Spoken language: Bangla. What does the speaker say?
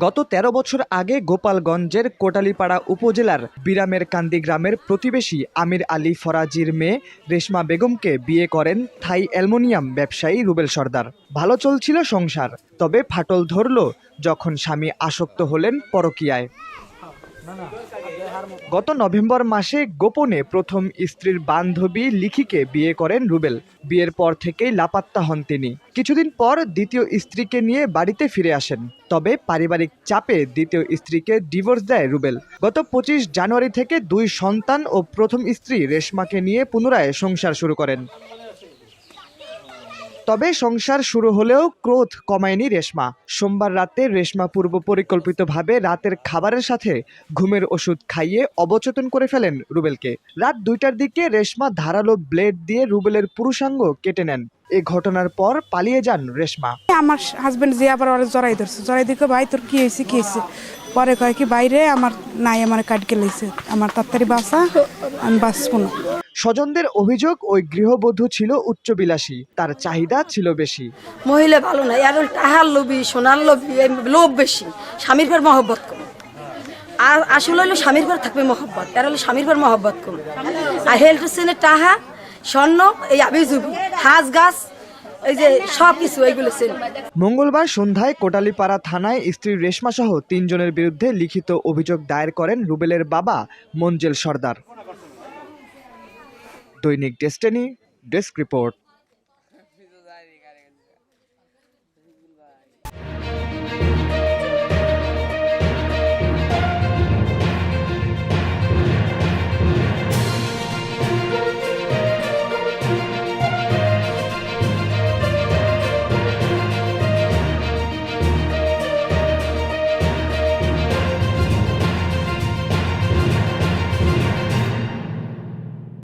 গত ১৩ বছর আগে গোপালগঞ্জের কোটালীপাড়া উপজেলার বিরামের কান্দি গ্রামের প্রতিবেশী আমির আলী ফরাজির মেয়ে রেশমা বেগমকে বিয়ে করেন থাই অ্যালুমিনিয়াম ব্যবসায়ী রুবেল সর্দার। ভালো চলছিল সংসার, তবে ফাটল ধরল যখন স্বামী আসক্ত হলেন পরকীয়ায়। গত নভেম্বর মাসে গোপনে প্রথম স্ত্রীর বান্ধবী লিখিকে বিয়ে করেন রুবেল। বিয়ের পর থেকেই লাপাত্তা হন তিনি। কিছুদিন পর দ্বিতীয় স্ত্রীকে নিয়ে বাড়িতে ফিরে আসেন, তবে পারিবারিক চাপে দ্বিতীয় স্ত্রীকে ডিভোর্স দেয় রুবেল। গত ২৫ জানুয়ারি থেকে ২ সন্তান ও প্রথম স্ত্রী রেশমাকে নিয়ে পুনরায় সংসার শুরু করেন। তবে সংসার শুরু হলেও ক্রোধ কমায়নি রেশমা। সোমবার রাতে রেশমা পূর্ব পরিকল্পিতভাবে রাতের খাবারের সাথে ঘুমের ওষুধ খাইয়ে অবচেতন করে ফেলেন রুবেলকে। রাত ২টার দিকে রেশমা ধারালো ব্লেড দিয়ে রুবেলের পুরুষাঙ্গ কেটে নেন। এ ঘটনার পর পালিয়ে যান রেশমা। আমার হাজবেন্ড যে আবার ওরা জড়াই ধরছে, জড়াই দিকে ভাই তোর কি হয়েছে কি হয়েছে, পরে কয় কি বাইরে আমার নাই, আমার কাটকে লইছে, আমার তাড়াতাড়ি বাঁচা, আমি বাঁচবো না। স্বজনদের অভিযোগ, ওই গৃহবধূ ছিল উচ্চবিলাসী, তার চাহিদা ছিল বেশি। মহিলা ভালো না, আর টাহার লোভী, সোনার লোভী, লোভ বেশি, স্বামীর পর মহব্বত কম। আর আসলে হলো স্বামীর পর থাকবে মহব্বত, আর হলো স্বামীর পর মহব্বত কম। আর হেল্থ সেনের টাহা, স্বর্ণ, এই আবিজুবি, হাঁস গাছ, এই যে সব কিছু এইগুলো সেন। মঙ্গলবার সন্ধ্যায় কোটালীপাড়া থানায় স্ত্রী রেশমা সহ ৩ জনের বিরুদ্ধে লিখিত অভিযোগ দায়ের করেন রুবেলের বাবা মঞ্জেল সর্দার। দৈনিক ডেস্টিনি ডেস্ক রিপোর্ট।